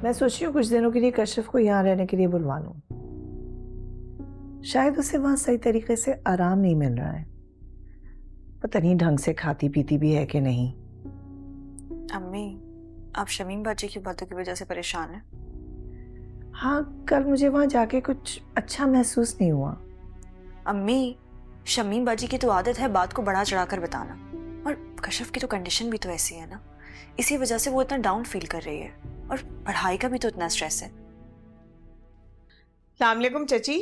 मैं सोच रही हूँ कुछ दिनों के लिए कशिफ को यहाँ रहने के लिए बुलवा लूँ। शायद उसे वहाँ सही तरीके से आराम नहीं मिल रहा है। पता नहीं ढंग से खाती पीती भी है कि नहीं। अम्मी, आप शमीम बाजी की बातों की वजह से परेशान हैं? हाँ, कल मुझे वहाँ जाके कुछ अच्छा महसूस नहीं हुआ। अम्मी, शमीम बाजी की तो आदत है बात को बढ़ा चढ़ाकर बताना, और कशिफ की तो कंडीशन भी तो ऐसी है ना, इसी वजह से वो इतना डाउन फील कर रही है, और पढ़ाई का भी तो इतना स्ट्रेस है। अस्सलाम वालेकुम चची।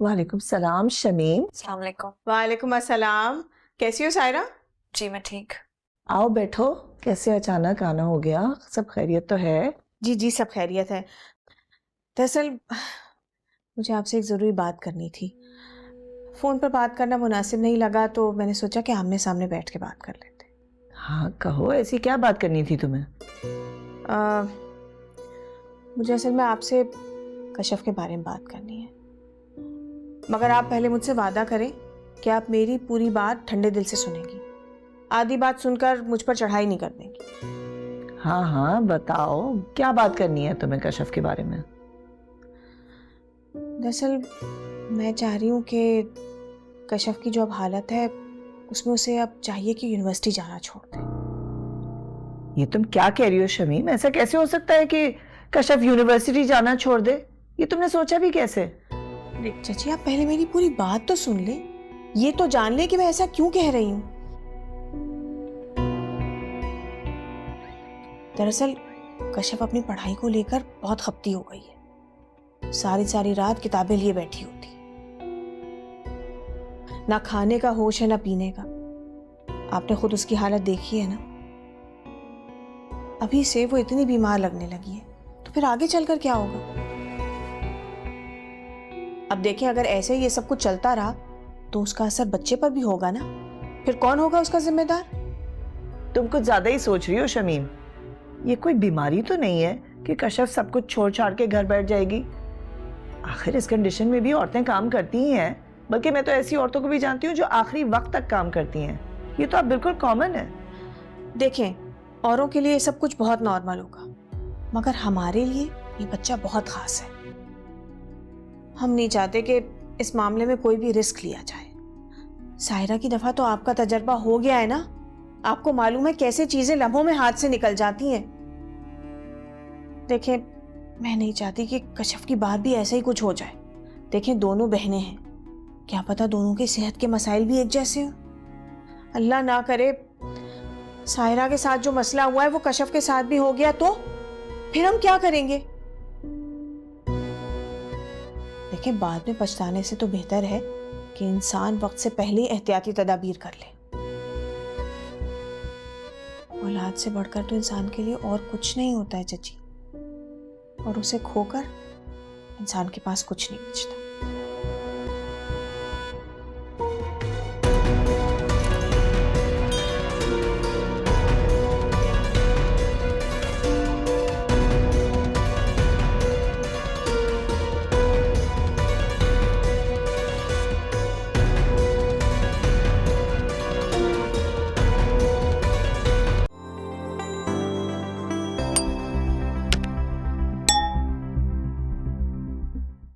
वालेकुम सलाम शमीम। अस्सलाम वालेकुम। वालेकुम अस्सलाम। कैसी हो सायरा? जी मैं ठीक। आओ बैठो। कैसे अचानक आना हो गया? सब खैरियत तो है? जी जी, सब खैरियत है। दरअसल मुझे आपसे एक ज़रूरी बात करनी थी। फ़ोन पर बात करना मुनासिब नहीं लगा तो मैंने सोचा कि आमने सामने बैठ के बात कर लेते। हाँ कहो, ऐसी क्या बात करनी थी तुम्हें? मुझे असल में आपसे कशिफ के बारे में बात करनी है, मगर आप पहले मुझसे वादा करें कि आप मेरी पूरी बात ठंडे दिल से सुनेंगी, आधी बात सुनकर मुझ पर चढ़ाई नहीं कर देंगी। हाँ हाँ बताओ, क्या बात करनी है तुम्हें कशिफ के बारे में? दरअसल मैं चाह रही हूँ कि कशिफ की जो अब हालत है उसमें उसे अब चाहिए कि यूनिवर्सिटी जाना छोड़ दे। ये तुम क्या कह रही हो शमीम? ऐसा कैसे हो सकता है कि कशिफ यूनिवर्सिटी जाना छोड़ दे? ये तुमने सोचा भी कैसे? चाची आप पहले मेरी पूरी बात तो सुन ले, ये तो जान ले कि मैं ऐसा क्यों कह रही हूँ। दरअसल कशिफ अपनी पढ़ाई को लेकर बहुत खपती हो गई है। सारी सारी रात किताबें लिए बैठी होती, ना खाने का होश है ना पीने का। आपने खुद उसकी हालत देखी है ना। अभी से वो इतनी बीमार लगने लगी है तो फिर आगे चलकर क्या होगा? अब देखें, अगर ऐसे ही ये सब कुछ चलता रहा तो उसका असर बच्चे पर भी होगा ना। फिर कौन होगा उसका जिम्मेदार? तुम कुछ ज्यादा ही सोच रही हो शमीम। ये कोई बीमारी तो नहीं है कि कशिफ सब कुछ छोड़ छाड़ के घर बैठ जाएगी। आखिर इस कंडीशन में भी औरतें काम करती ही हैं। बल्कि मैं तो ऐसी औरतों को भी जानती हूँ जो आखिरी वक्त तक काम करती हैं। ये तो अब बिल्कुल कॉमन है। देखें, औरों के लिए ये सब कुछ बहुत नॉर्मल होगा, मगर हमारे लिए ये बच्चा बहुत खास है। हम नहीं चाहते कि इस मामले में कोई भी रिस्क लिया जाए। सायरा की दफा तो आपका तजर्बा हो गया है ना। आपको मालूम है कैसे चीजें लम्हों में हाथ से निकल जाती हैं। देखें, मैं नहीं चाहती कि कशिफ की बात भी ऐसा ही कुछ हो जाए। देखें, दोनों बहनें हैं, क्या पता दोनों की सेहत के मसाइल भी एक जैसे हों। अल्लाह ना करे सायरा के साथ जो मसला हुआ है वो कशिफ के साथ भी हो गया तो फिर हम क्या करेंगे? देखें, बाद में पछताने से तो बेहतर है कि इंसान वक्त से पहले ही एहतियाती तदाबीर कर ले। औलाद से बढ़कर तो इंसान के लिए और कुछ नहीं होता है चची, और उसे खोकर इंसान के पास कुछ नहीं बचता।